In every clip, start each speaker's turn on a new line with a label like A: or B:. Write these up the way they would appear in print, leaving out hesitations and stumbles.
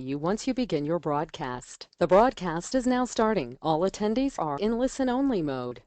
A: you once you begin your broadcast. The broadcast is now starting. All attendees are in listen-only mode.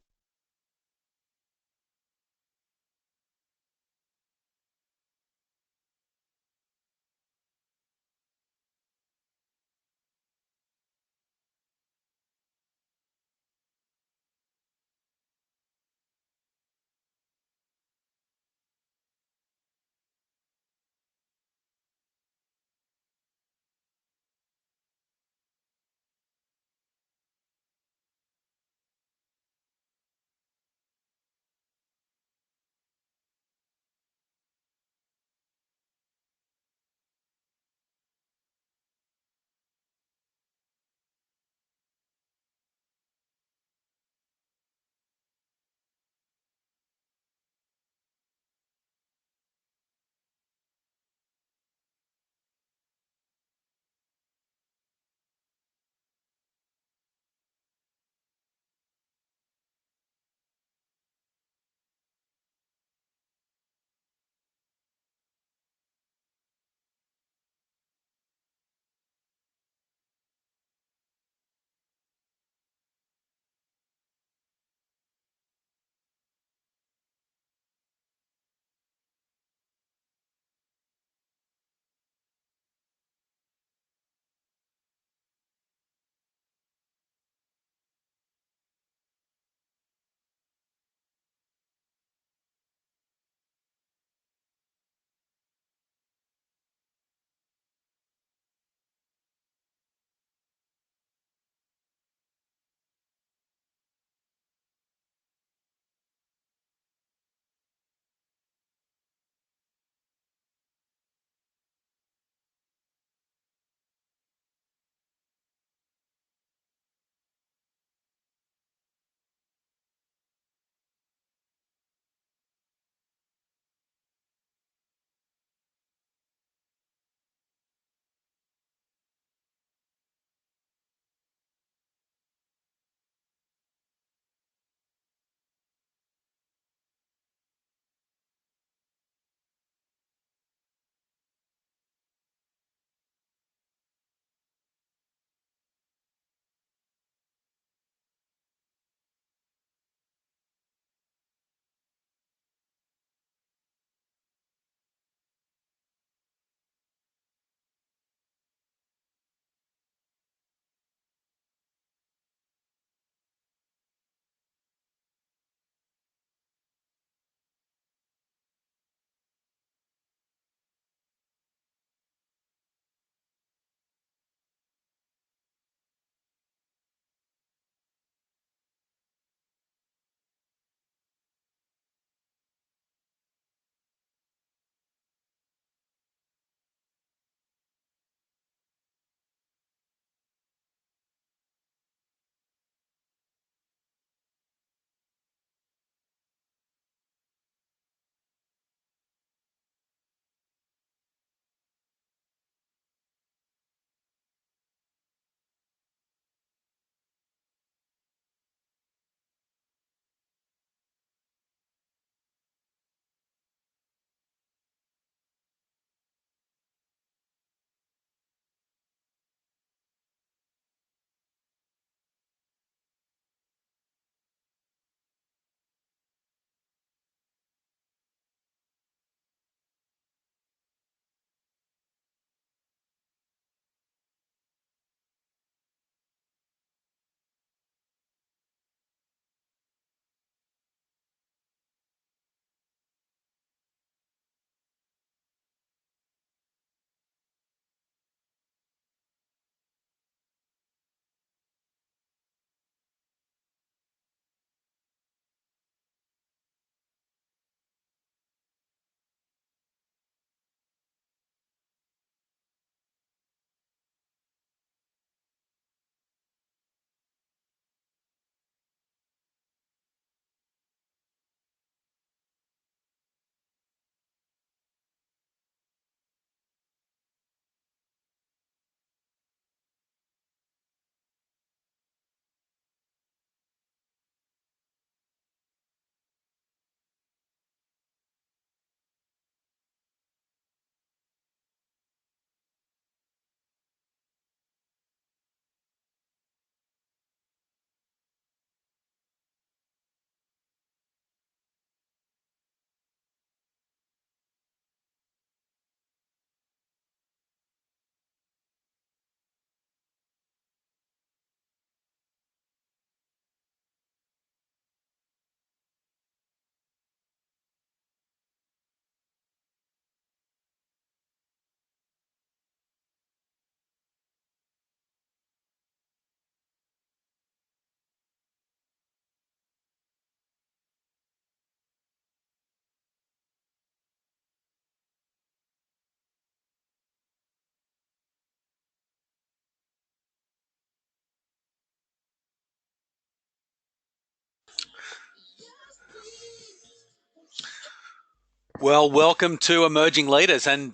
B: Well, welcome to Emerging Leaders. And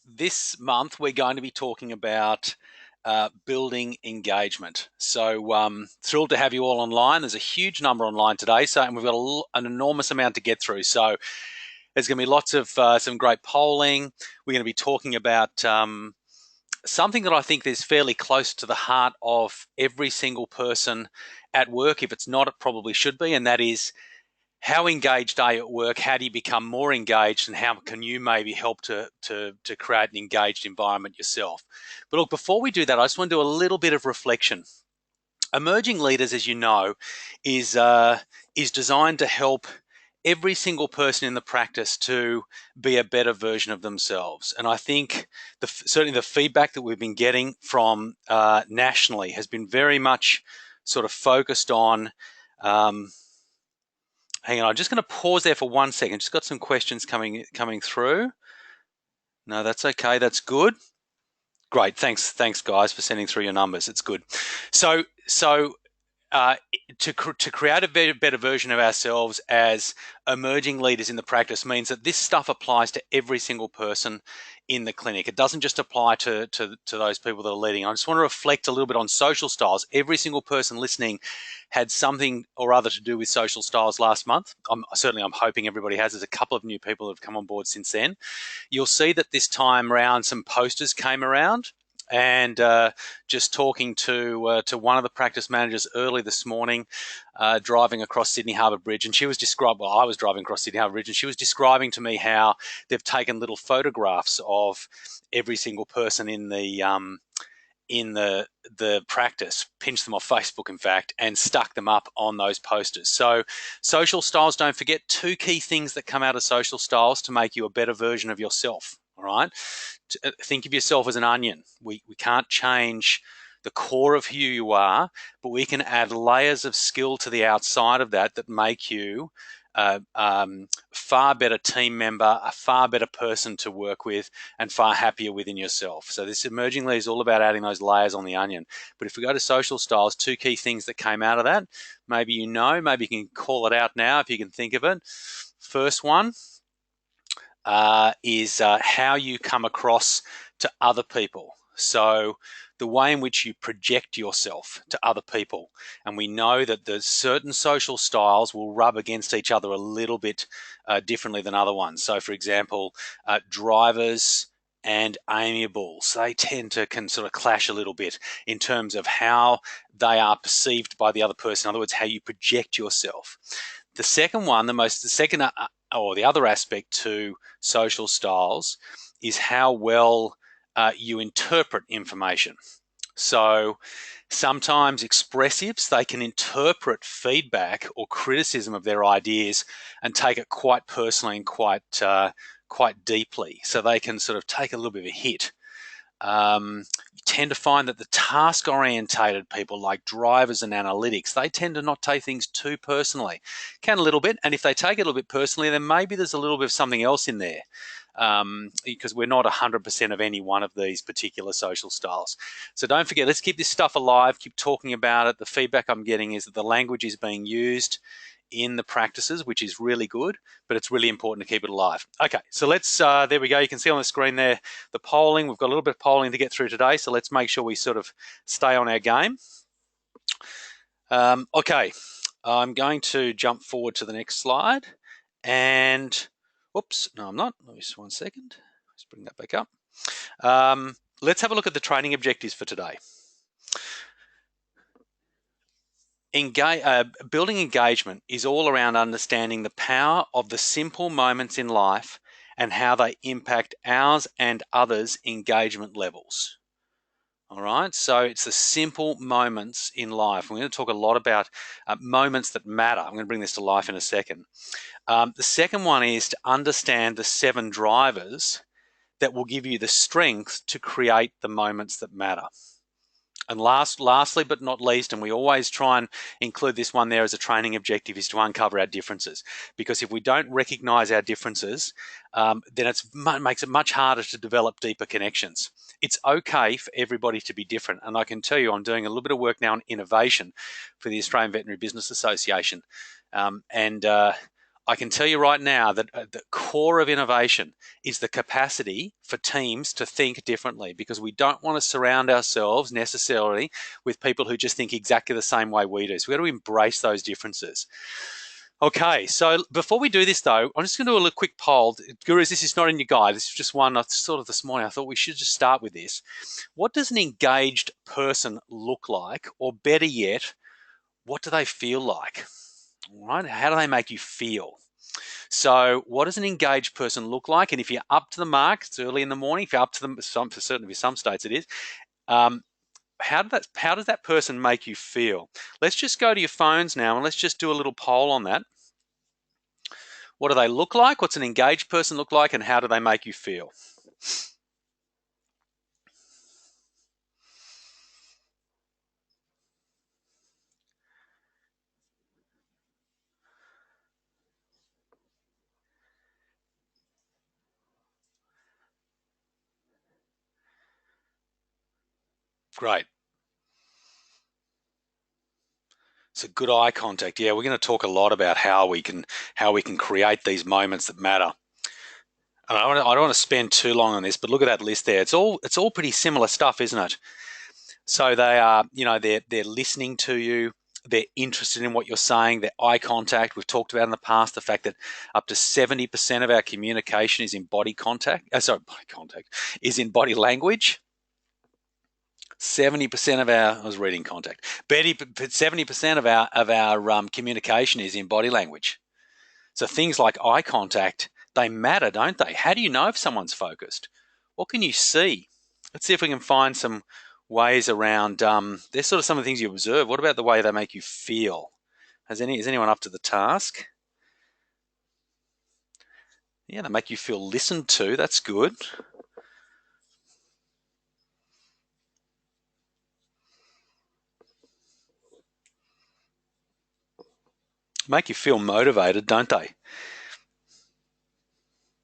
B: this month we're going to be talking about building engagement. So thrilled to have you all online. There's a huge number online today, and we've got an enormous amount to get through. So there's going to be lots of some great polling. We're going to be talking about something that I think is fairly close to the heart of every single person at work. If it's not, it probably should be, and that is how engaged are you at work? How do you become more engaged, and how can you maybe help to create an engaged environment yourself? But look, before we do that, I just want to do a little bit of reflection. Emerging Leaders, as you know, is designed to help every single person in the practice to be a better version of themselves. And I think certainly the feedback that we've been getting from nationally has been very much sort of focused on. Hang on, I'm just going to pause there for 1 second. Just got some questions coming through. No, that's okay. That's good. Great. Thanks, guys, for sending through your numbers. It's good. So to create a better version of ourselves as emerging leaders in the practice means that this stuff applies to every single person in the clinic. It doesn't just apply to those people that are leading. I just want to reflect a little bit on social styles. Every single person listening had something or other to do with social styles last month. I'm hoping everybody has. There's a couple of new people that have come on board since then. You'll see that this time around some posters came around. And just talking to one of the practice managers early this morning, driving across Sydney Harbour Bridge, and she was I was driving across Sydney Harbour Bridge, and she was describing to me how they've taken little photographs of every single person in the practice, pinched them off Facebook, in fact, and stuck them up on those posters. So social styles, don't forget, 2 key things that come out of social styles to make you a better version of yourself. All right. Think of yourself as an onion. We can't change the core of who you are, but we can add layers of skill to the outside of that make you a far better team member, a far better person to work with, and far happier within yourself. So this Emerging Lead is all about adding those layers on the onion. But if we go to social styles, 2 key things that came out of that, maybe you can call it out now if you can think of it. First one, is how you come across to other people. So the way in which you project yourself to other people. And we know that there's certain social styles will rub against each other a little bit differently than other ones. So for example, drivers and amiables, they can sort of clash a little bit in terms of how they are perceived by the other person. In other words, how you project yourself. The second one, the other aspect to social styles is how well you interpret information. So sometimes expressives, they can interpret feedback or criticism of their ideas and take it quite personally and quite deeply. So they can sort of take a little bit of a hit. You tend to find that the task-orientated people like drivers and analytics, they tend to not take things too personally. Can a little bit, and if they take it a little bit personally, then maybe there's a little bit of something else in there, because we're not 100% of any one of these particular social styles. So don't forget, let's keep this stuff alive, keep talking about it. The feedback I'm getting is that the language is being used in the practices, which is really good, but it's really important to keep it alive. Okay, so let's, there we go. You can see on the screen there the polling. We've got a little bit of polling to get through today, so let's make sure we sort of stay on our game. Okay, I'm going to jump forward to the next slide. And, oops, no, I'm not. Let me just 1 second. Let's bring that back up. Let's have a look at the training objectives for today. Building engagement is all around understanding the power of the simple moments in life and how they impact ours and others' engagement levels. All right, so it's the simple moments in life. We're going to talk a lot about moments that matter. I'm going to bring this to life in a second. The second one is to understand the 7 drivers that will give you the strength to create the moments that matter. And lastly, but not least, and we always try and include this one there as a training objective, is to uncover our differences. Because if we don't recognize our differences, then it makes it much harder to develop deeper connections. It's okay for everybody to be different. And I can tell you, I'm doing a little bit of work now on innovation for the Australian Veterinary Business Association. I can tell you right now that the core of innovation is the capacity for teams to think differently, because we don't want to surround ourselves necessarily with people who just think exactly the same way we do. So we've got to embrace those differences. Okay, so before we do this though, I'm just going to do a little quick poll. Gurus, this is not in your guide. This is just one I sort of this morning. I thought we should just start with this. What does an engaged person look like? Or better yet, what do they feel like? All right, how do they make you feel? So what does an engaged person look like? And if you're up to the mark, it's early in the morning. If you're up to them, certainly some states it is. How does that person make you feel? Let's just go to your phones now and let's just do a little poll on that. What do they look like? What's an engaged person look like? And how do they make you feel? Great. It's a good eye contact. Yeah, we're going to talk a lot about how we can create these moments that matter. And I don't want to spend too long on this, but look at that list there. It's all pretty similar stuff, isn't it? So they are, they're listening to you. They're interested in what you're saying. Their eye contact. We've talked about in the past the fact that up to 70% of our communication is in body contact. Body contact is in body language. 70% of our, I was reading contact. 70% of our communication is in body language. So things like eye contact, they matter, don't they? How do you know if someone's focused? What can you see? Let's see if we can find some ways around. There's sort of some of the things you observe. What about the way they make you feel? Is anyone up to the task? Yeah, they make you feel listened to. That's good. Make you feel motivated, don't they?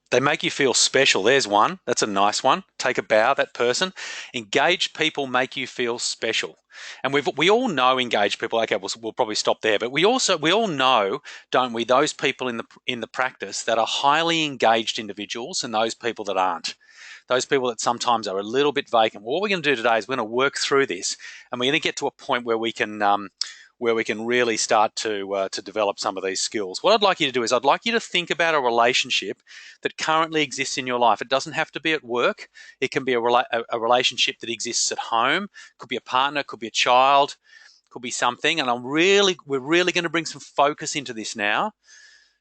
B: They make you feel special. There's one. That's a nice one. Take a bow, that person. Engaged people make you feel special. And we all know engaged people. Okay, we'll probably stop there. But we all know, don't we, those people in the practice that are highly engaged individuals and those people that aren't. Those people that sometimes are a little bit vacant. Well, what we're going to do today is we're going to work through this, and we're going to get to a point where we can really start to develop some of these skills. What I'd like you to do is I'd like you to think about a relationship that currently exists in your life. It doesn't have to be at work. It can be a relationship that exists at home. It could be a partner, could be a child, could be something. And we're really going to bring some focus into this now.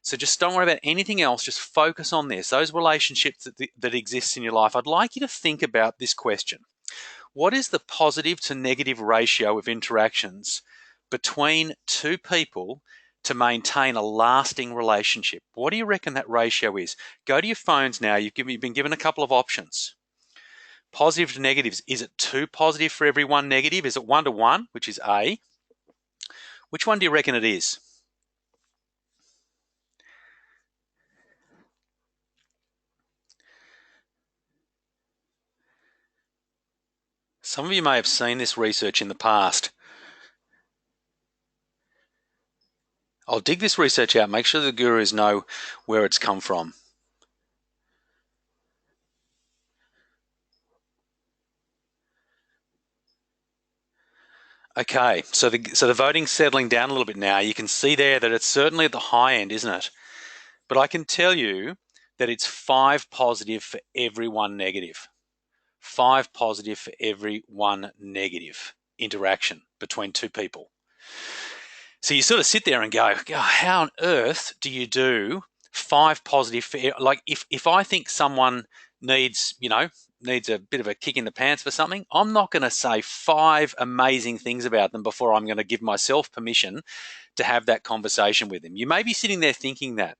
B: So just don't worry about anything else. Just focus on this. Those relationships that exist in your life. I'd like you to think about this question. What is the positive to negative ratio of interactions between two people to maintain a lasting relationship? What do you reckon that ratio is? Go to your phones now. You've been given a couple of options. Positive to negatives. Is it 2 positive for every 1 negative? Is it 1 to 1, which is A? Which one do you reckon it is? Some of you may have seen this research in the past. I'll dig this research out. Make sure the gurus know where it's come from. Okay, so the voting's settling down a little bit now. You can see there that it's certainly at the high end, isn't it? But I can tell you that it's 5 positive for every 1 negative. 5 positive for every 1 negative interaction between two people. So you sort of sit there and go, how on earth do you do 5 positive for, like if I think someone needs a bit of a kick in the pants for something, I'm not going to say 5 amazing things about them before I'm going to give myself permission to have that conversation with them. You may be sitting there thinking that.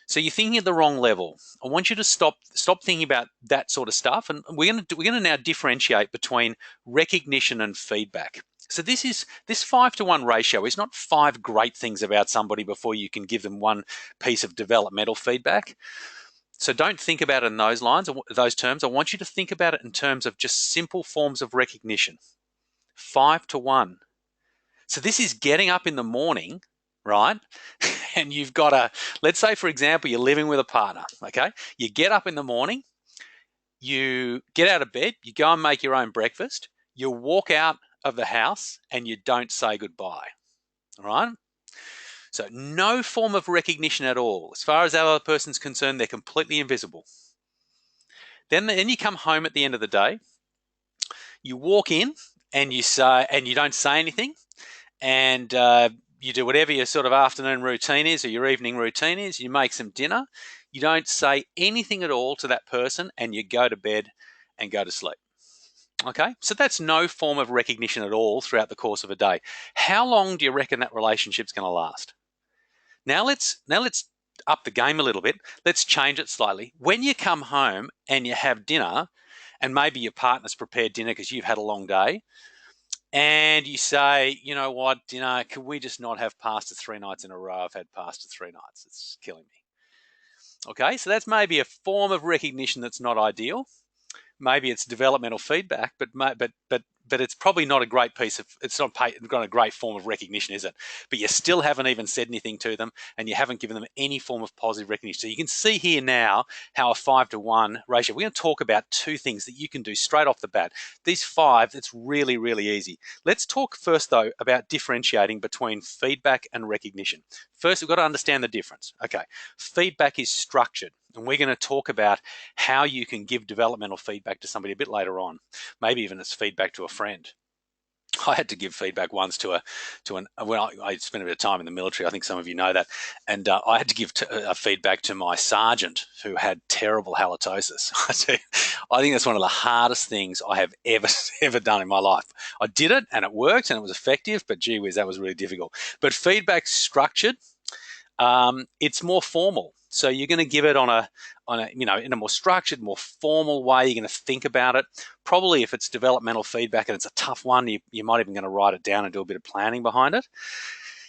B: So you're thinking at the wrong level. I want you to stop thinking about that sort of stuff, and we're going to now differentiate between recognition and feedback. So this 5 to 1 ratio is not 5 great things about somebody before you can give them 1 piece of developmental feedback. So don't think about it in those lines, those terms. I want you to think about it in terms of just simple forms of recognition. 5 to 1. So this is getting up in the morning, right? and you've got let's say, for example, you're living with a partner, okay? You get up in the morning, you get out of bed, you go and make your own breakfast, you walk out of the house, and you don't say goodbye, all right? So no form of recognition at all. As far as that other person's concerned, they're completely invisible. Then you come home at the end of the day, you walk in and you don't say anything, and you do whatever your sort of afternoon routine is or your evening routine is. You make some dinner. You don't say anything at all to that person, and you go to bed and go to sleep. Okay, so that's no form of recognition at all throughout the course of a day. How long do you reckon that relationship's going to last? Now let's up the game a little bit. Let's change it slightly. When you come home and you have dinner, and maybe your partner's prepared dinner because you've had a long day, and you say, you know what, dinner, can we just not have pasta 3 nights in a row? I've had pasta 3 nights. It's killing me. Okay, so that's maybe a form of recognition that's not ideal. Maybe it's developmental feedback, but it's probably not a great piece of, it's not a great form of recognition, is it? But you still haven't even said anything to them, and you haven't given them any form of positive recognition. So you can see here now how a 5-to-1 ratio, we're going to talk about 2 things that you can do straight off the bat. These 5, it's really, really easy. Let's talk first, though, about differentiating between feedback and recognition. First, we've got to understand the difference. Okay, feedback is structured, and we're going to talk about how you can give developmental feedback to somebody a bit later on, maybe even as feedback to a friend. I had to give feedback once when I spent a bit of time in the military. I think some of you know that, and I had to give feedback to my sergeant who had terrible halitosis. I think that's one of the hardest things I have ever done in my life. I did it, and it worked, and it was effective, but gee whiz, that was really difficult. But feedback's structured. It's more formal. So you're going to give it on a in a more structured, more formal way. You're going to think about it. Probably if it's developmental feedback and it's a tough one, you might even going to write it down and do a bit of planning behind it.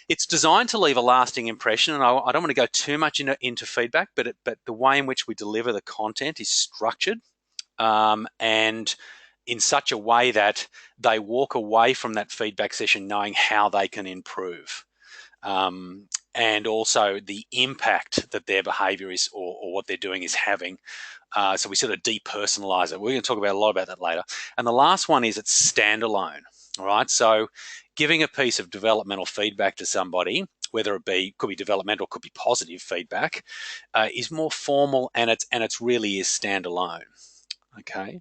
B: It's designed to leave a lasting impression, and I don't want to go too much into feedback, but the way in which we deliver the content is structured, and in such a way that they walk away from that feedback session knowing how they can improve. And also the impact that their behavior is or what they're doing is having. So we sort of depersonalize it. We're going to talk about a lot about that later. And the last one is it's standalone. All right. So giving a piece of developmental feedback to somebody, whether it could be developmental, could be positive feedback, is more formal, and it's really is standalone. Okay.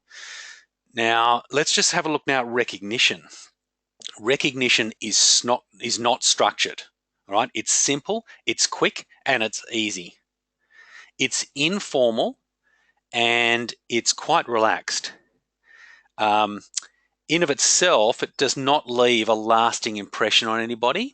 B: Now let's just have a look now at recognition. Recognition is not structured. All right, it's simple, it's quick, and it's easy. It's informal, and it's quite relaxed. In of itself, it does not leave a lasting impression on anybody,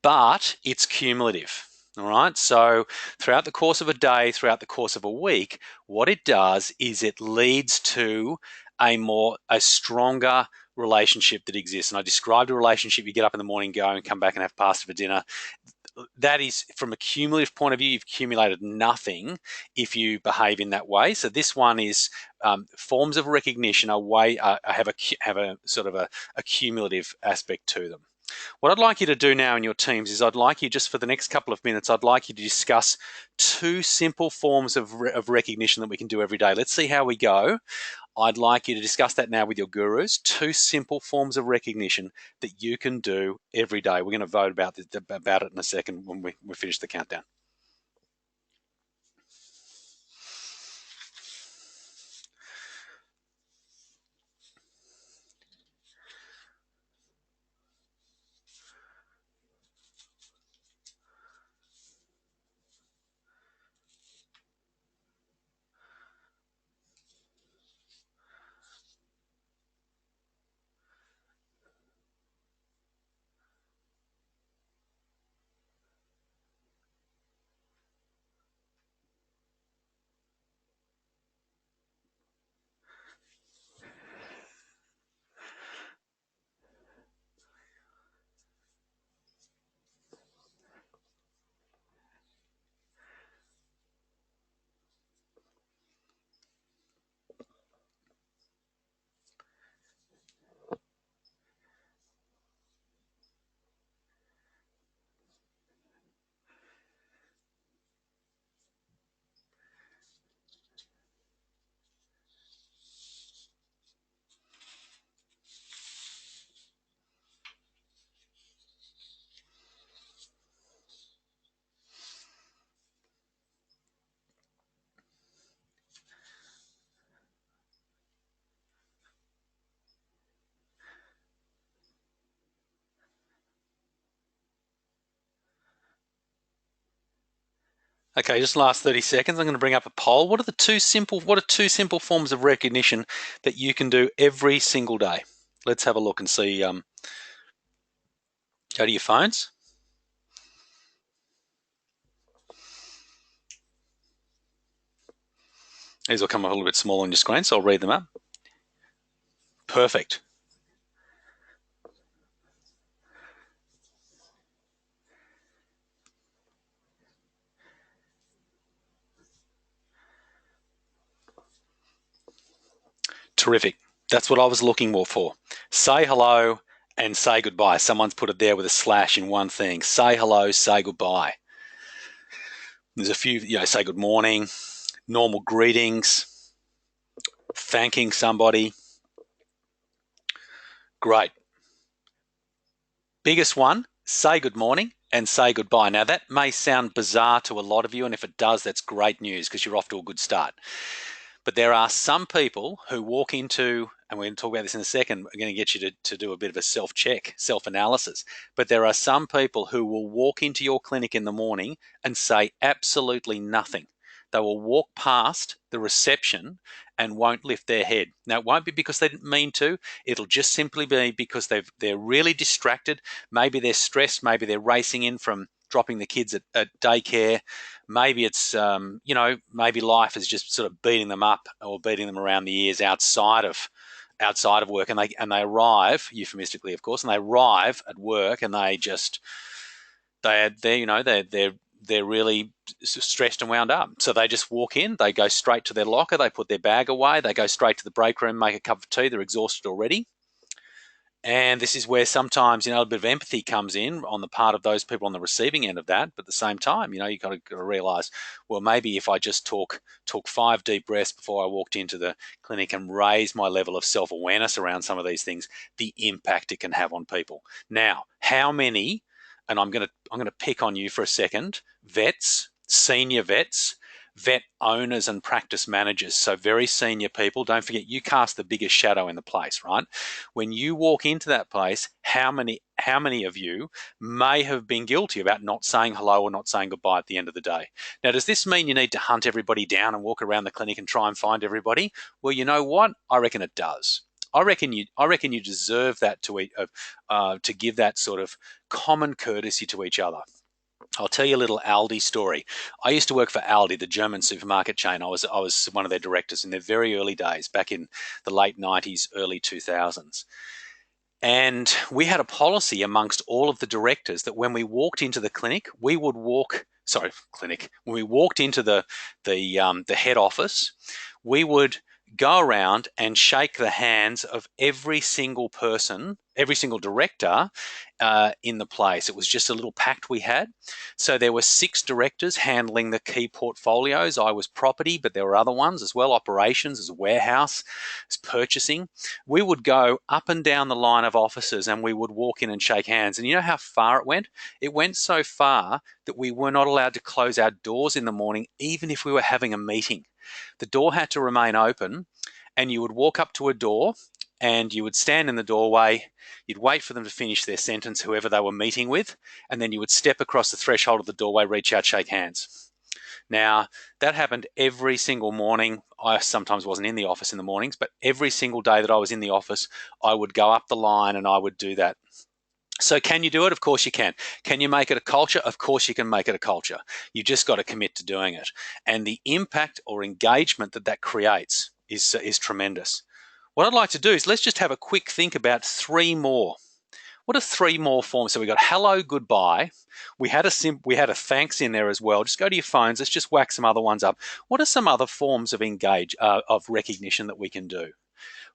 B: but it's cumulative. All right, so throughout the course of a day, throughout the course of a week, what it does is it leads to a stronger relationship that exists. And I described a relationship: you get up in the morning, go and come back and have pasta for dinner. That is, from a cumulative point of view, you've accumulated nothing if you behave in that way. So this one is forms of recognition have a sort of a cumulative aspect to them. What I'd like you to do now in your teams is I'd like you, just for the next couple of minutes, I'd like you to discuss 2 simple forms of recognition that we can do every day. Let's see how we go. I'd like you to discuss that now with your gurus. 2 simple forms of recognition that you can do every day. We're going to vote about it in a second when we finish the countdown. Okay, just last 30 seconds. I'm going to bring up a poll. What are two simple forms of recognition that you can do every single day? Let's have a look and see. Go to your phones. These will come up a little bit smaller on your screen, so I'll read them up. Perfect. Terrific. That's what I was looking more for. Say hello and say goodbye. Someone's put it there with a slash in one thing. Say hello, say goodbye. There's a few, say good morning, normal greetings, thanking somebody. Great. Biggest one, say good morning and say goodbye. Now, that may sound bizarre to a lot of you, and if it does, that's great news because you're off to a good start. But there are some people who walk into, and we're going to talk about this in a second, we're going to get you to do a bit of a self-check, self-analysis. But there are some people who will walk into your clinic in the morning and say absolutely nothing. They will walk past the reception and won't lift their head. Now, it won't be because they didn't mean to. It'll just simply be because they're really distracted. Maybe they're stressed. Maybe they're racing in from dropping the kids at daycare. Maybe it's, maybe life is just sort of beating them up or beating them around the ears outside of work, and they arrive, euphemistically, of course, and they arrive at work and they're really stressed and wound up. So they just walk in, they go straight to their locker, they put their bag away, they go straight to the break room, make a cup of tea, they're exhausted already. And this is where sometimes, a bit of empathy comes in on the part of those people on the receiving end of that. But at the same time, you got to realize, well, maybe if I just took 5 deep breaths before I walked into the clinic and raise my level of self-awareness around some of these things, the impact it can have on people. Now, how many, and I'm going to pick on you for a second, vets, senior vets, vet owners and practice managers, so very senior people, don't forget you cast the biggest shadow in the place, right? When you walk into that place, how many of you may have been guilty about not saying hello or not saying goodbye at the end of the day? Now, does this mean you need to hunt everybody down and walk around the clinic and try and find everybody? Well, you know what? I reckon it does. I reckon you deserve that to give that sort of common courtesy to each other. I'll tell you a little Aldi story. I used to work for Aldi, the German supermarket chain. I was one of their directors in their very early days, back in the late 90s, early 2000s. And we had a policy amongst all of the directors that when we walked into the clinic, when we walked into the head office, we would go around and shake the hands of every single person, every single director in the place. It was just a little pact we had. So there were 6 directors handling the key portfolios. I was property, but there were other ones as well, operations, as warehouse, as purchasing. We would go up and down the line of offices and we would walk in and shake hands. And you know how far it went? It went so far that we were not allowed to close our doors in the morning, even if we were having a meeting. The door had to remain open, and you would walk up to a door and you would stand in the doorway. You'd wait for them to finish their sentence, whoever they were meeting with, and then you would step across the threshold of the doorway, reach out, shake hands. Now, that happened every single morning. I sometimes wasn't in the office in the mornings, but every single day that I was in the office, I would go up the line and I would do that. So can you do it? Of course you can. Can you make it a culture? Of course you can make it a culture. You just got to commit to doing it. And the impact or engagement that creates is tremendous. What I'd like to do is let's just have a quick think about 3 more. What are 3 more forms? So we got hello, goodbye. We had a thanks in there as well. Just go to your phones. Let's just whack some other ones up. What are some other forms of of recognition that we can do?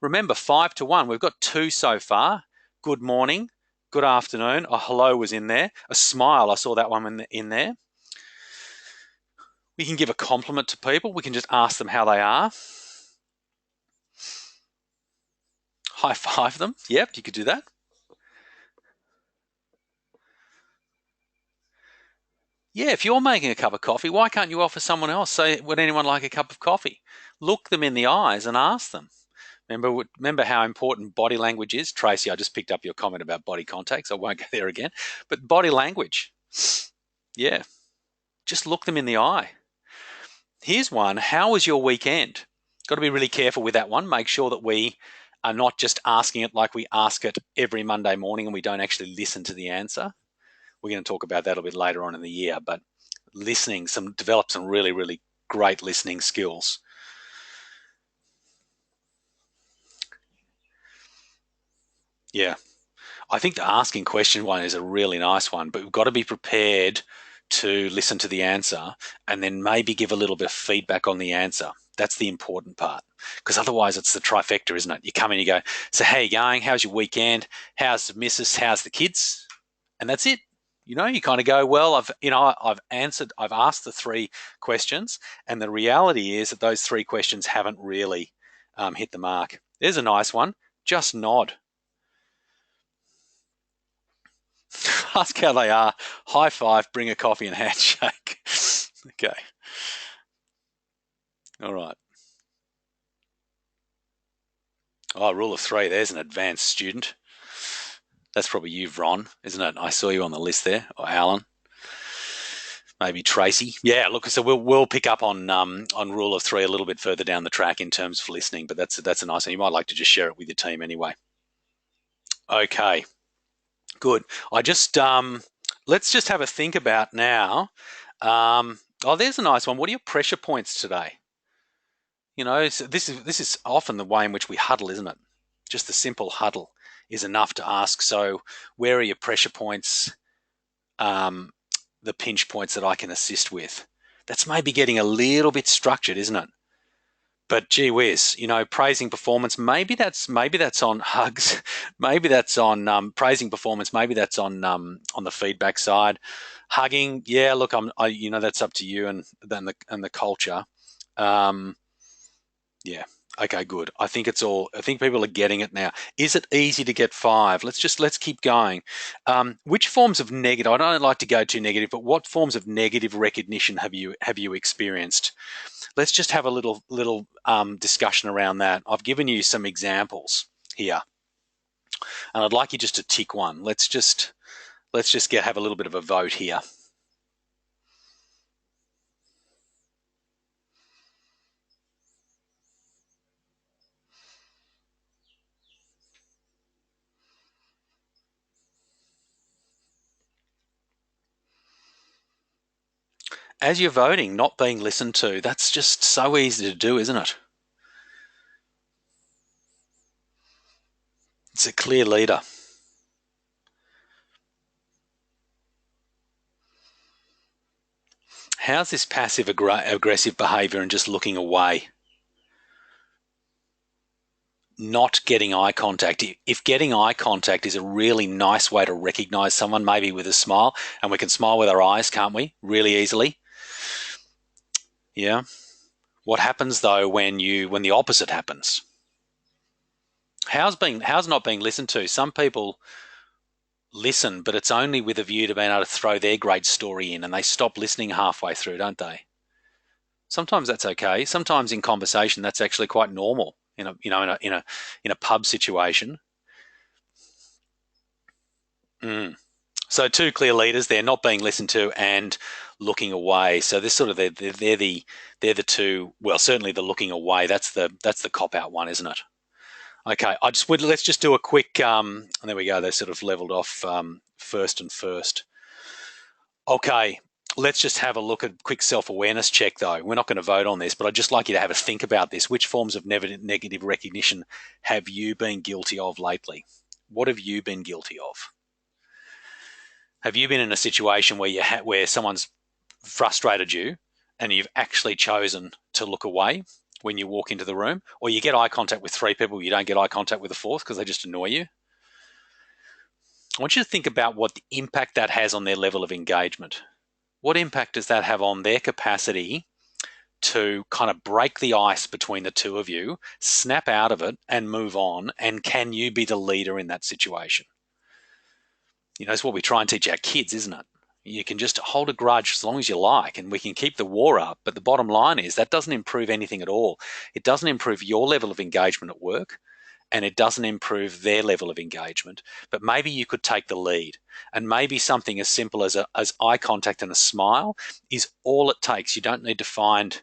B: Remember, 5 to 1. We've got 2 so far. Good morning. Good afternoon. A hello was in there. A smile, I saw that one in there. We can give a compliment to people. We can just ask them how they are. High five them. Yep, you could do that. Yeah, if you're making a cup of coffee, why can't you offer someone else? Say, would anyone like a cup of coffee? Look them in the eyes and ask them. Remember how important body language is? Tracy, I just picked up your comment about body contact, so I won't go there again. But body language, yeah. Just look them in the eye. Here's one. How was your weekend? Got to be really careful with that one. Make sure that we are not just asking it like we ask it every Monday morning and we don't actually listen to the answer. We're going to talk about that a bit later on in the year, but listening, develop some really, really great listening skills. Yeah. I think the asking question one is a really nice one, but we've got to be prepared to listen to the answer and then maybe give a little bit of feedback on the answer. That's the important part, because otherwise it's the trifecta, isn't it? You come in, you go, so how you going? How's your weekend? How's the missus? How's the kids? And that's it. You know, you kind of go, well, I've asked the three questions, and the reality is that those three questions haven't really hit the mark. There's a nice one. Just nod. Ask how they are. High five, bring a coffee and handshake. Okay. All right. Oh, rule of three. There's an advanced student. That's probably you, Ron, isn't it? I saw you on the list there, or Alan. Maybe Tracy. Yeah, look, so we'll pick up on rule of three a little bit further down the track in terms of listening, but that's a nice one. You might like to just share it with your team anyway. Okay, good. I just let's just have a think about now. Oh, there's a nice one. What are your pressure points today? You know, so this is often the way in which we huddle, isn't it? Just the simple huddle is enough to ask. So, where are your pressure points? The pinch points that I can assist with. That's maybe getting a little bit structured, isn't it? But gee whiz, you know, praising performance. Maybe that's on hugs. Maybe that's on praising performance. Maybe that's on the feedback side. Hugging, yeah. Look, you know, that's up to you and the culture. Yeah. Okay, good. I think people are getting it now. Is it easy to get 5? Let's keep going. Which forms of negative, I don't like to go too negative, but what forms of negative recognition have you experienced? Let's just have a little discussion around that. I've given you some examples here, and I'd like you just to tick one. Let's just have a little bit of a vote here. As you're voting, not being listened to, that's just so easy to do, isn't it? It's a clear leader. How's this passive aggressive behavior and just looking away? Not getting eye contact. If getting eye contact is a really nice way to recognize someone, maybe with a smile, and we can smile with our eyes, can't we? Really easily. Yeah. What happens though when the opposite happens? How's not being listened to? Some people listen, but it's only with a view to being able to throw their great story in, and they stop listening halfway through, don't they? Sometimes that's okay. Sometimes in conversation, that's actually quite normal. In a pub situation. So 2 clear leaders, they're not being listened to and looking away. So this sort of they're the 2. Well, certainly the looking away. That's the cop out one, isn't it? Okay, let's just do a quick. And there we go. They sort of leveled off first and first. Okay, let's just have a look at quick self-awareness check, though. We're not going to vote on this, but I'd just like you to have a think about this. Which forms of negative recognition have you been guilty of lately? What have you been guilty of? Have you been in a situation where someone's frustrated you and you've actually chosen to look away when you walk into the room, or you get eye contact with 3 people, you don't get eye contact with the 4th because they just annoy you? I want you to think about what the impact that has on their level of engagement. What impact does that have on their capacity to kind of break the ice between the 2 of you, snap out of it and move on? And can you be the leader in that situation? You know, it's what we try and teach our kids, isn't it? You can just hold a grudge as long as you like, and we can keep the war up. But the bottom line is that doesn't improve anything at all. It doesn't improve your level of engagement at work, and it doesn't improve their level of engagement, but maybe you could take the lead. And maybe something as simple as eye contact and a smile is all it takes. You don't need to find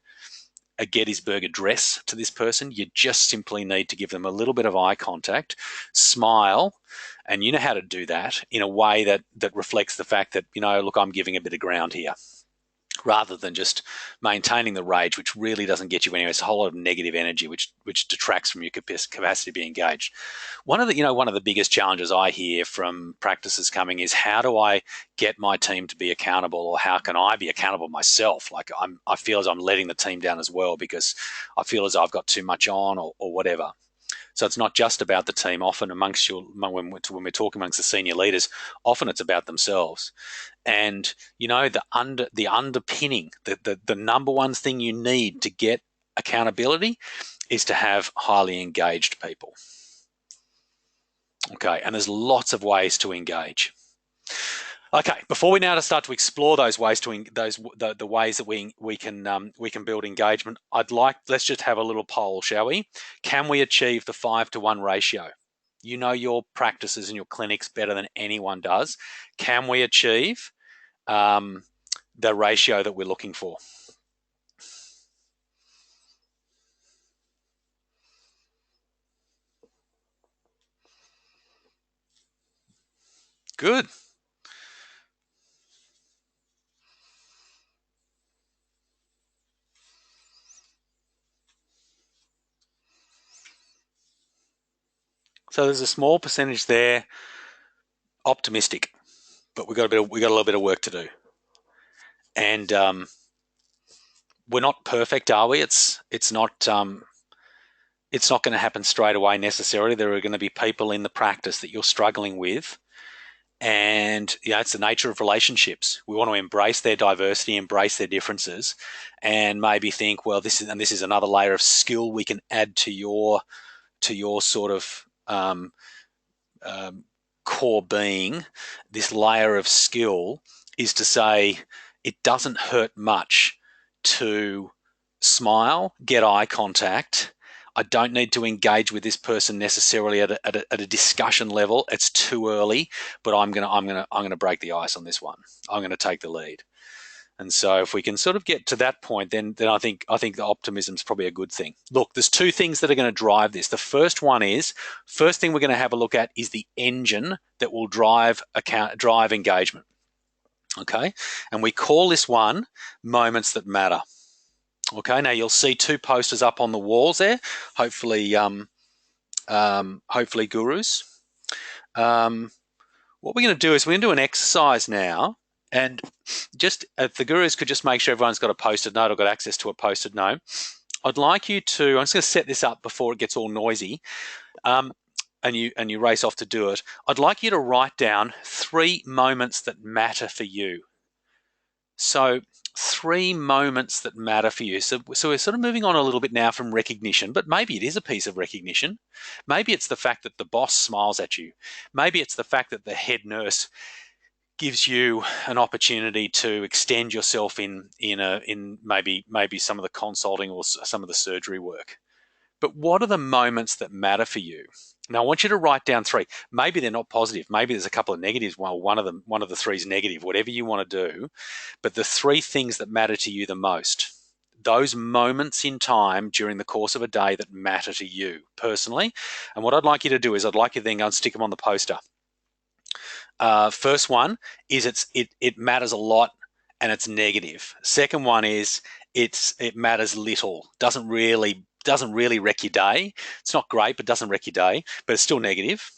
B: a Gettysburg Address to this person. You just simply need to give them a little bit of eye contact, smile, and you know how to do that in a way that reflects the fact that, look, I'm giving a bit of ground here, rather than just maintaining the rage, which really doesn't get you anywhere. It's a whole lot of negative energy, which detracts from your capacity to be engaged. One of the biggest challenges I hear from practices coming is, how do I get my team to be accountable, or how can I be accountable myself? Like I feel as I'm letting the team down as well because I feel as I've got too much on, or whatever. So it's not just about the team. Often when we're talking amongst the senior leaders, often it's about themselves. And the underpinning, the number one thing you need to get accountability is to have highly engaged people. Okay, and there's lots of ways to engage. Okay, before we now start to explore those ways the ways that we can build engagement, let's just have a little poll, shall we? Can we achieve the 5-to-1 ratio? You know your practices and your clinics better than anyone does. Can we achieve the ratio that we're looking for? Good. So there's a small percentage there, optimistic, but we got a little bit of work to do, and we're not perfect, are we? It's not going to happen straight away necessarily. There are going to be people in the practice that you're struggling with, and it's the nature of relationships. We want to embrace their diversity, embrace their differences, and maybe think, well, this is another layer of skill we can add to your sort of core being. This layer of skill is to say, it doesn't hurt much to smile, get eye contact. I don't need to engage with this person necessarily at a discussion level. It's too early, but I'm gonna break the ice on this one. I'm gonna take the lead. And so if we can sort of get to that point, then I think the optimism is probably a good thing. Look, there's two things that are going to drive this. The first thing we're going to have a look at is the engine that will drive engagement. Okay, and we call this one moments that matter. Okay, now you'll see two posters up on the walls there. Hopefully, gurus. What we're going to do is we're going to do an exercise now. And just if the gurus could just make sure everyone's got a post-it note or got access to a post-it note, I'd like you to, I'm just going to set this up before it gets all noisy, and you race off to do it. I'd like you to write down 3 moments that matter for you. So 3 moments that matter for you. So we're sort of moving on a little bit now from recognition, but maybe it is a piece of recognition. Maybe it's the fact that the boss smiles at you. Maybe it's the fact that the head nurse gives you an opportunity to extend yourself in maybe some of the consulting or some of the surgery work. But what are the moments that matter for you? Now I want you to write down 3. Maybe they're not positive. Maybe there's a couple of negatives. Well, one of the 3 is negative. Whatever you want to do, but the 3 things that matter to you the most. Those moments in time during the course of a day that matter to you personally. And what I'd like you to do is I'd like you to then go and stick them on the poster. First one is it matters a lot and it's negative. Second one is it matters little. Doesn't really wreck your day. It's not great, but doesn't wreck your day, but it's still negative.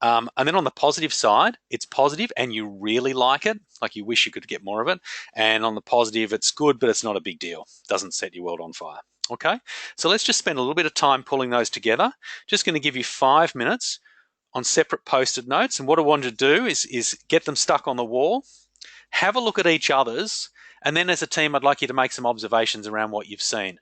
B: And then on the positive side, it's positive and you really like it, like you wish you could get more of it. And on the positive, it's good, but it's not a big deal. Doesn't set your world on fire. Okay, so let's just spend a little bit of time pulling those together. Just going to give you 5 minutes on separate post-it notes. And what I want to do is get them stuck on the wall, have a look at each other's, and then as a team, I'd like you to make some observations around what you've seen.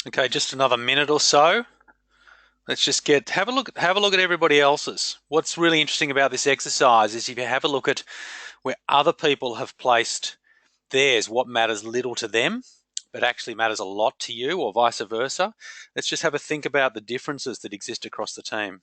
B: Okay, just another minute or so. Let's just have a look at everybody else's. What's really interesting about this exercise is if you have a look at where other people have placed theirs, what matters little to them, but actually matters a lot to you, or vice versa. Let's just have a think about the differences that exist across the team.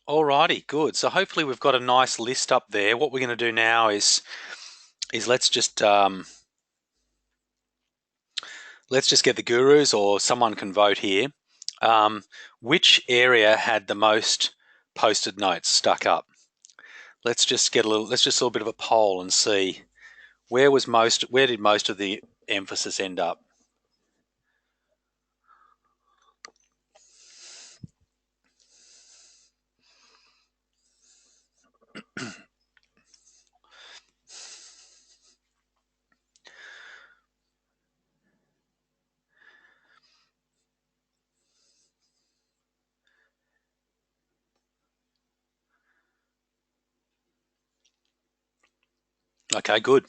B: Alrighty, good. So hopefully we've got a nice list up there. What we're going to do now is let's just get the gurus, or someone can vote here. Which area had the most posted notes stuck up? Let's just do a little bit of a poll and see where did most of the emphasis end up. Okay, good.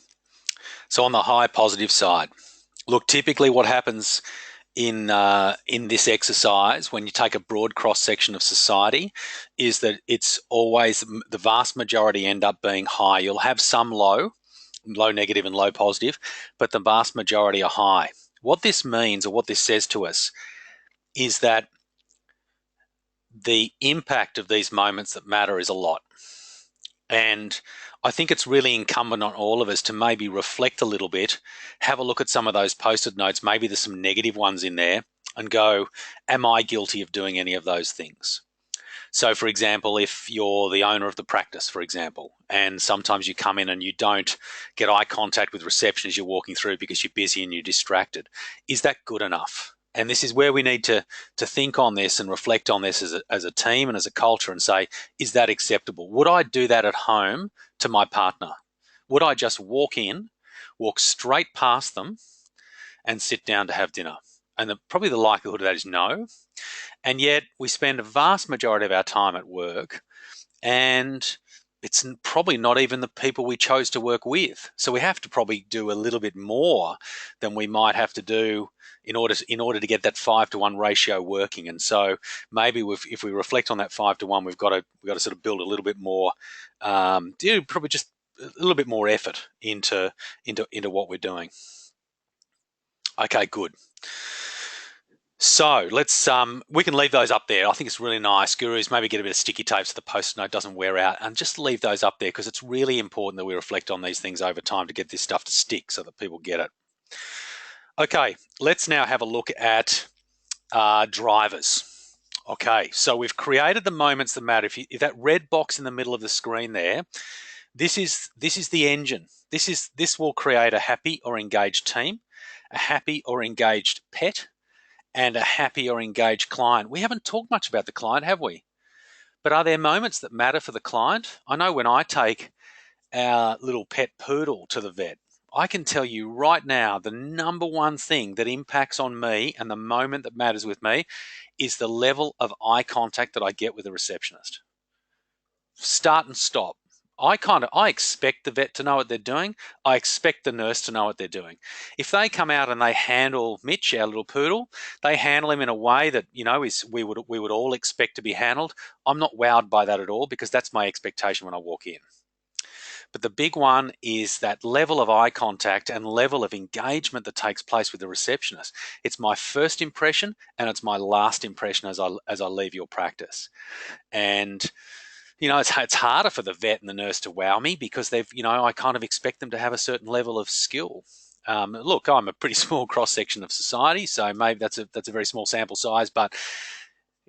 B: So on the high positive side, look, typically what happens in this exercise when you take a broad cross section of society is that it's always the vast majority end up being high. You'll have some low negative and low positive, but the vast majority are high. What this means, or what this says to us, is that the impact of these moments that matter is a lot. And I think it's really incumbent on all of us to maybe reflect a little bit, have a look at some of those posted notes. Maybe there's some negative ones in there, and go, am I guilty of doing any of those things? So, for example, if you're the owner of the practice, for example, and sometimes you come in and you don't get eye contact with reception as you're walking through because you're busy and you're distracted, is that good enough? And this is where we need to think on this and reflect on this as a team and as a culture, and say, is that acceptable? Would I do that at home to my partner? Would I just walk straight past them and sit down to have dinner? And probably the likelihood of that is no. And yet we spend a vast majority of our time at work, and it's probably not even the people we chose to work with. So we have to probably do a little bit more than we might have to do in order to get that 5-to-1 ratio working. And so maybe if we reflect on that 5-to-1, we've got to sort of build a little bit more, probably just a little bit more effort into what we're doing. Okay, good. So let's we can leave those up there. I think it's really nice. Gurus, maybe get a bit of sticky tape so the post-it note doesn't wear out, and just leave those up there, because it's really important that we reflect on these things over time to get this stuff to stick so that people get it. Okay, let's now have a look at drivers. Okay, so we've created the moments that matter. If that red box in the middle of the screen there, this is the engine. This will create a happy or engaged team, a happy or engaged pet, and a happy or engaged client. We haven't talked much about the client, have we? But are there moments that matter for the client? I know when I take our little pet poodle to the vet, I can tell you right now the number one thing that impacts on me and the moment that matters with me is the level of eye contact that I get with the receptionist. Start and stop. I expect the vet to know what they're doing. I expect the nurse to know what they're doing. If they come out and they handle Mitch, our little poodle, they handle him in a way that, is we would all expect to be handled. I'm not wowed by that at all, because that's my expectation when I walk in. But the big one is that level of eye contact and level of engagement that takes place with the receptionist. It's my first impression and it's my last impression as I leave your practice. And it's harder for the vet and the nurse to wow me because I kind of expect them to have a certain level of skill. Look, I'm a pretty small cross section of society, so maybe that's a very small sample size, but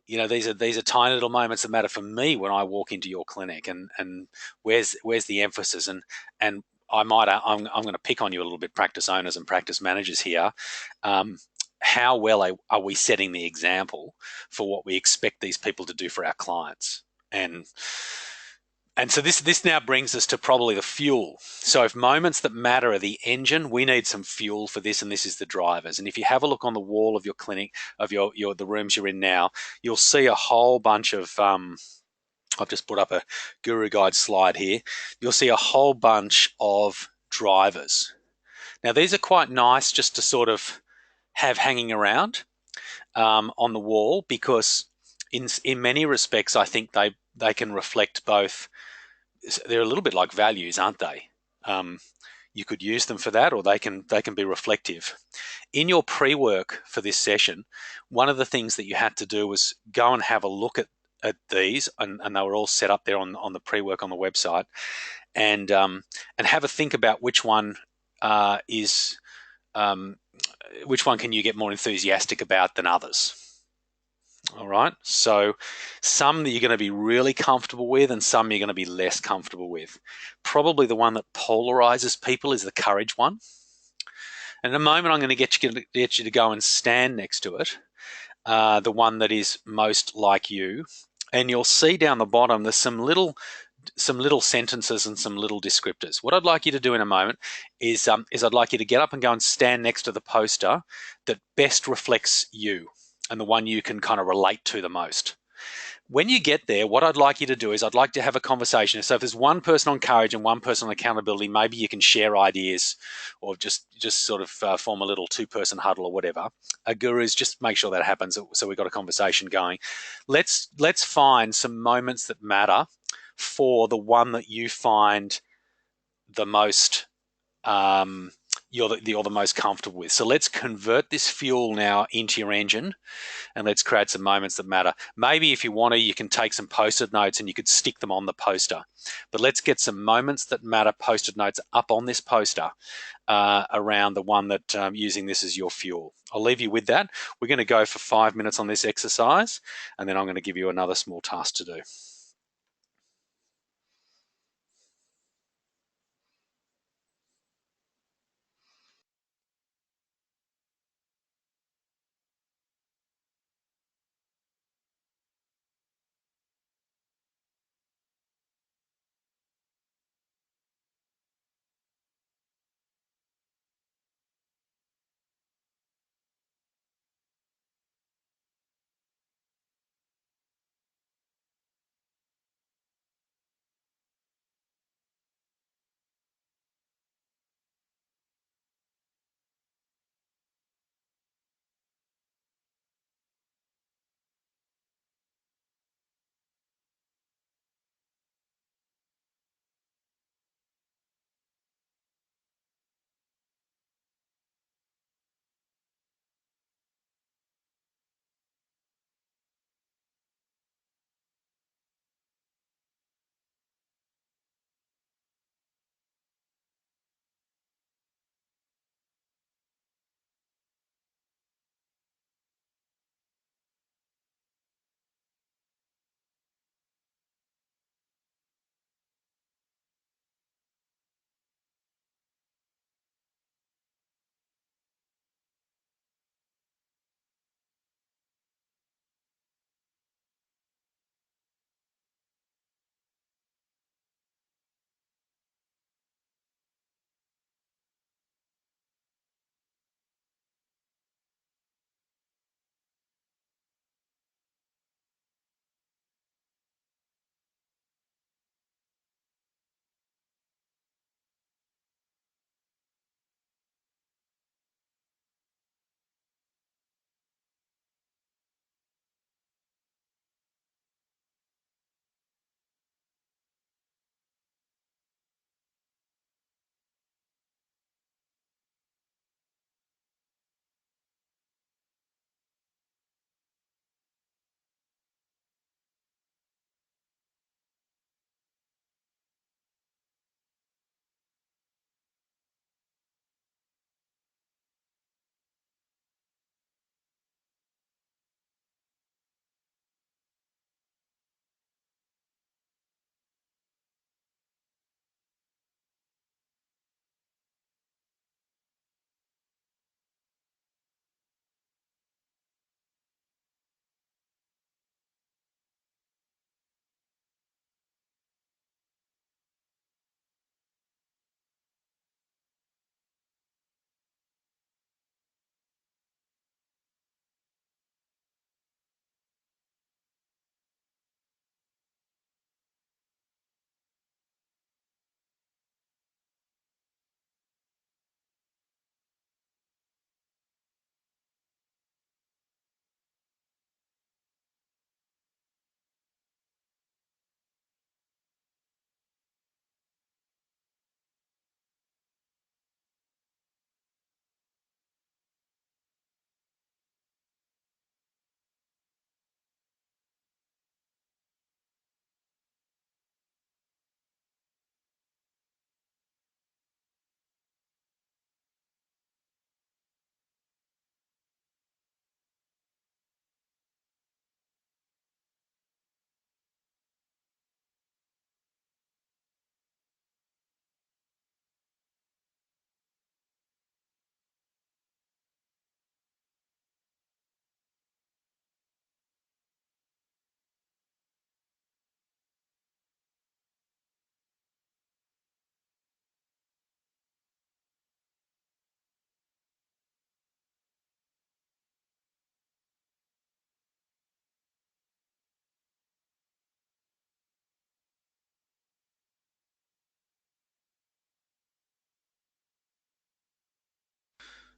B: these are tiny little moments that matter for me when I walk into your clinic, and where's the emphasis, and I'm going to pick on you a little bit, practice owners and practice managers here. How well are we setting the example for what we expect these people to do for our clients? And so this now brings us to probably the fuel. So if moments that matter are the engine, we need some fuel for this, and this is the drivers. And if you have a look on the wall of your clinic, of the rooms you're in now, you'll see a whole bunch of I've just put up a Guru Guide slide here. You'll see a whole bunch of drivers. Now these are quite nice just to sort of have hanging around on the wall, because in many respects I think they can reflect both. They're a little bit like values, aren't they? You could use them for that, or they can be reflective. In your pre-work for this session, one of the things that you had to do was go and have a look at these, and they were all set up there on the pre-work on the website, and have a think about which one is which one can you get more enthusiastic about than others. All right. So some that you're going to be really comfortable with, and some you're going to be less comfortable with. Probably the one that polarizes people is the courage one. And in a moment, I'm going to get you to go and stand next to it, the one that is most like you. And you'll see down the bottom there's some little sentences and some little descriptors. What I'd like you to do in a moment is I'd like you to get up and go and stand next to the poster that best reflects you, and the one you can kind of relate to the most. When you get there, what I'd like you to do is I'd like to have a conversation. So if there's one person on courage and one person on accountability, maybe you can share ideas, or just sort of form a little two-person huddle or whatever. Gurus, just make sure that happens so we've got a conversation going. Let's find some moments that matter for the one that you find the most you're the most comfortable with. So let's convert this fuel now into your engine, and let's create some moments that matter. Maybe if you want to, you can take some post-it notes and you could stick them on the poster. But let's get some moments that matter post-it notes up on this poster around the one that using this as your fuel. I'll leave you with that. We're going to go for 5 minutes on this exercise, and then I'm going to give you another small task to do.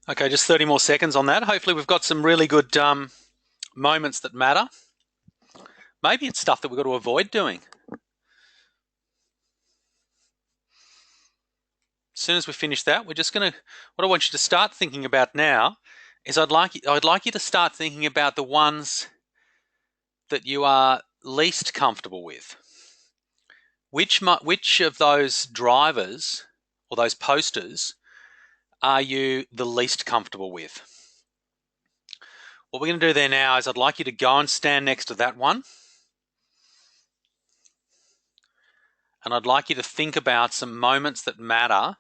B: Okay, just 30 more seconds on that. Hopefully we've got some really good moments that matter. Maybe it's stuff that we've got to avoid doing. As soon as we finish that, we're just going to, what I want you to start thinking about now is I'd like you to start thinking about the ones that you are least comfortable with. Which of those drivers or those posters are you the least comfortable with? What we're going to do there now is I'd like you to go and stand next to that one. And I'd like you to think about some moments that matter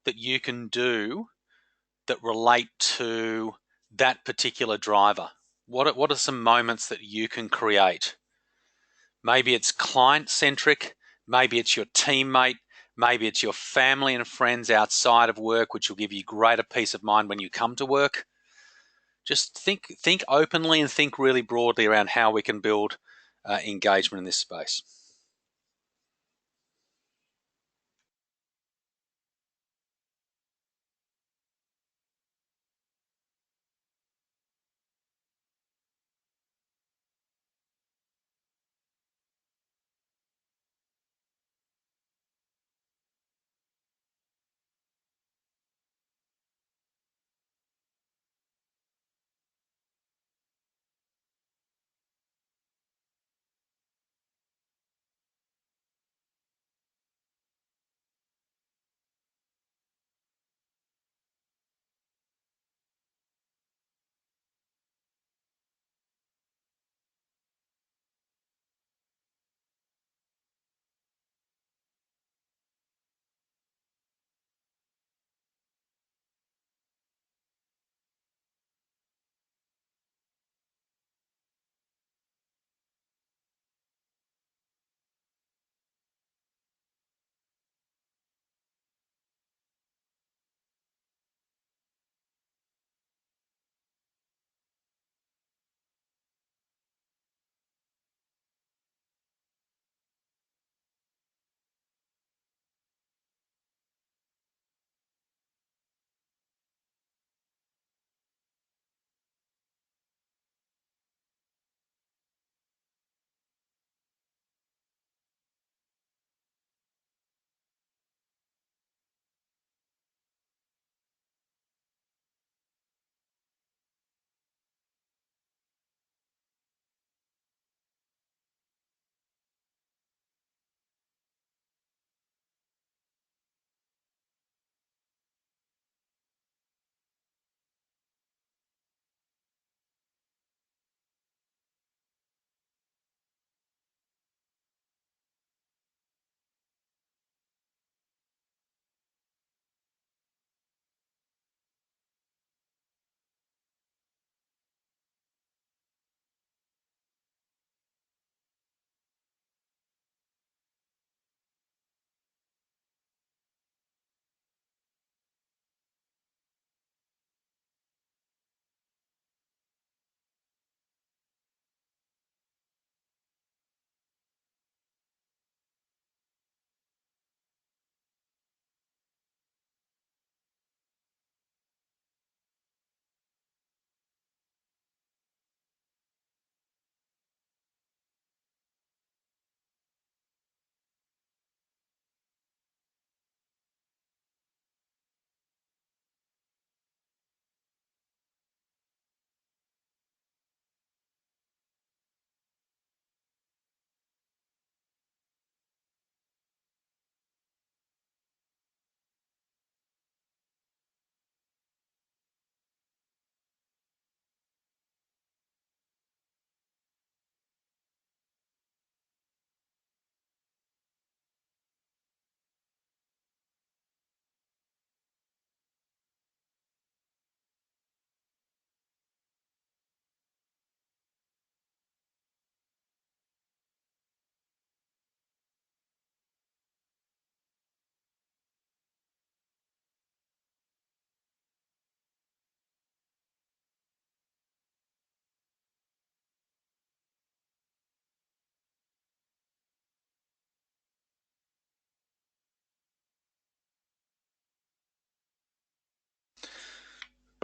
B: that you can do that relate to that particular driver. What are some moments that you can create? Maybe it's client-centric, maybe it's your teammate, maybe it's your family and friends outside of work, which will give you greater peace of mind when you come to work. Just think openly and think really broadly around how we can build engagement in this space.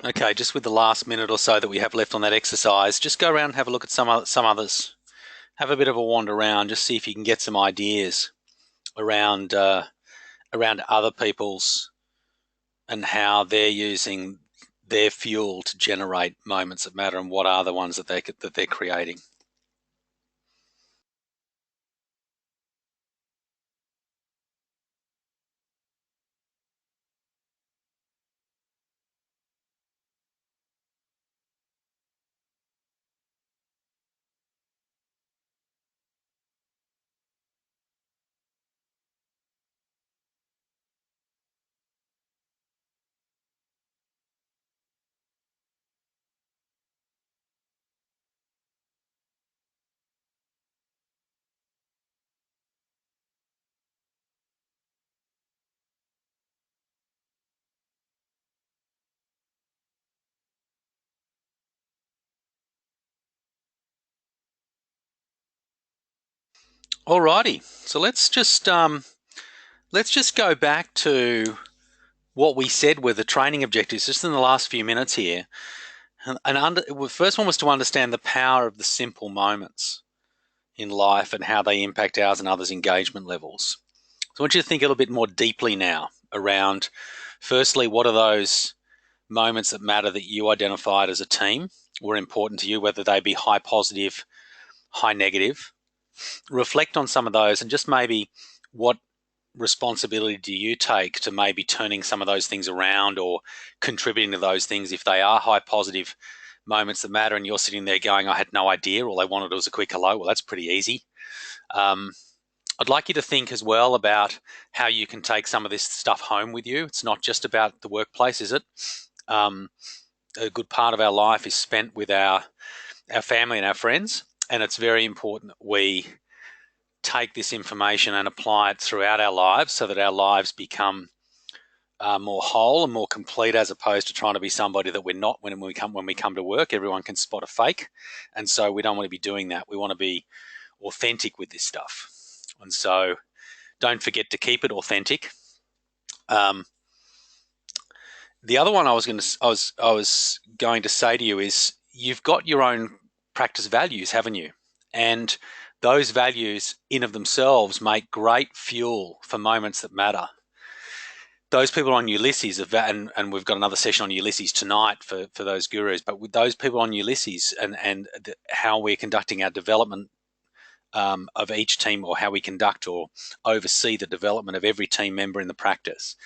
B: Okay, just with the last minute or so that we have left on that exercise, just go around and have a look at some others. Have a bit of a wander around, just see if you can get some ideas around around other people's and how they're using their fuel to generate moments that matter, and what are the ones that they're creating. Alrighty, so let's just go back to what we said were the training objectives just in the last few minutes here. The first one was to understand the power of the simple moments in life and how they impact ours and others' engagement levels. So I want you to think a little bit more deeply now around, firstly, what are those moments that matter that you identified as a team were important to you, whether they be high positive, high negative. Reflect on some of those and just maybe what responsibility do you take to maybe turning some of those things around or contributing to those things if they are high positive moments that matter and you're sitting there going, I had no idea, all I wanted was a quick hello. Well, that's pretty easy. I'd like you to think as well about how you can take some of this stuff home with you. It's not just about the workplace, is it? A good part of our life is spent with our family and our friends, and it's very important that we take this information and apply it throughout our lives so that our lives become more whole and more complete, as opposed to trying to be somebody that we're not when we come to work. Everyone can spot a fake, and so we don't want to be doing that. We want to be authentic with this stuff, and so don't forget to keep it authentic. The other one I was going to say to you is you've got your own practice values, haven't you? And those values in of themselves make great fuel for moments that matter. Those people on Ulysses, and we've got another session on Ulysses tonight for those gurus, but with those people on Ulysses and how we're conducting our development of each team, or how we conduct or oversee the development of every team member in the practice.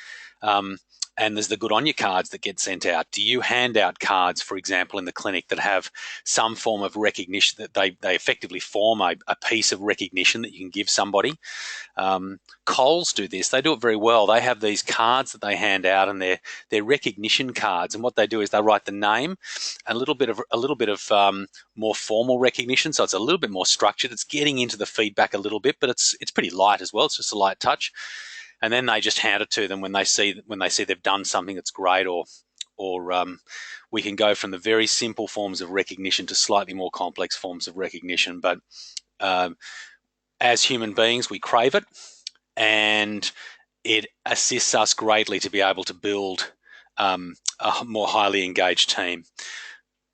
B: And there's the good on you cards that get sent out. Do you hand out cards, for example, in the clinic that have some form of recognition, that they effectively form a piece of recognition that you can give somebody? Coles do this. They do it very well. They have these cards that they hand out, and they're recognition cards. And what they do is they write the name, and a little bit of more formal recognition. So it's a little bit more structured. It's getting into the feedback a little bit, but it's pretty light as well. It's just a light touch. And then they just hand it to them when they see they've done something that's great, or we can go from the very simple forms of recognition to slightly more complex forms of recognition. But as human beings, we crave it, and it assists us greatly to be able to build a more highly engaged team.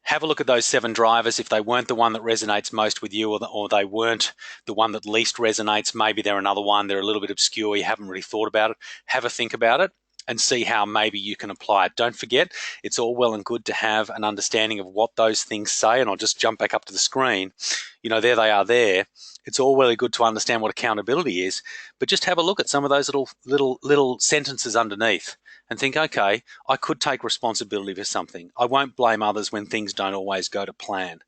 B: Have a look at those 7 drivers. If they weren't the one that resonates most with you, or they weren't the one that least resonates, maybe they're another one. They're a little bit obscure. You haven't really thought about it. Have a think about it and see how maybe you can apply it. Don't forget, it's all well and good to have an understanding of what those things say. And I'll just jump back up to the screen. There they are there. It's all really good to understand what accountability is, but just have a look at some of those little sentences underneath and think, okay, I could take responsibility for something. I won't blame others when things don't always go to plan.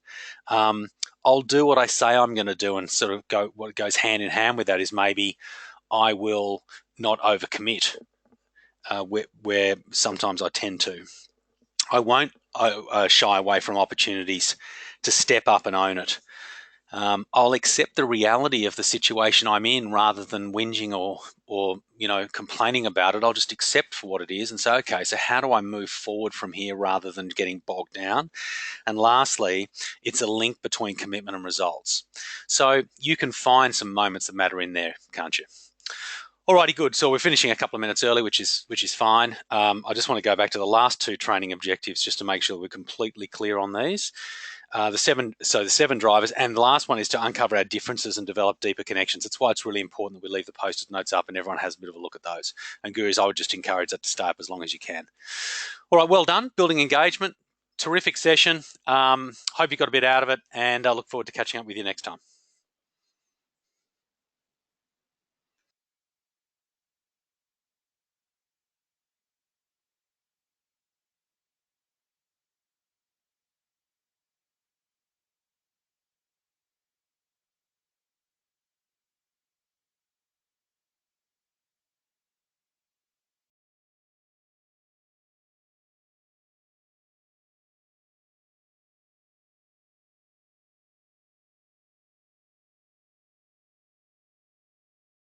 B: I'll do what I say I'm going to do, and sort of what goes hand in hand with that is maybe I will not overcommit, where sometimes I tend to. I won't shy away from opportunities to step up and own it. I'll accept the reality of the situation I'm in rather than whinging or complaining about it. I'll just accept for what it is and say, okay, so how do I move forward from here rather than getting bogged down? And lastly, it's a link between commitment and results. So you can find some moments that matter in there, can't you? Alrighty, good. So we're finishing a couple of minutes early, which is fine. I just want to go back to the last two training objectives just to make sure we're completely clear on these. The seven drivers, and the last one is to uncover our differences and develop deeper connections. That's why it's really important that we leave the post-it notes up and everyone has a bit of a look at those. And Gurus, I would just encourage that to stay up as long as you can. All right, well done. Building engagement. Terrific session. Hope you got a bit out of it, and I look forward to catching up with you next time.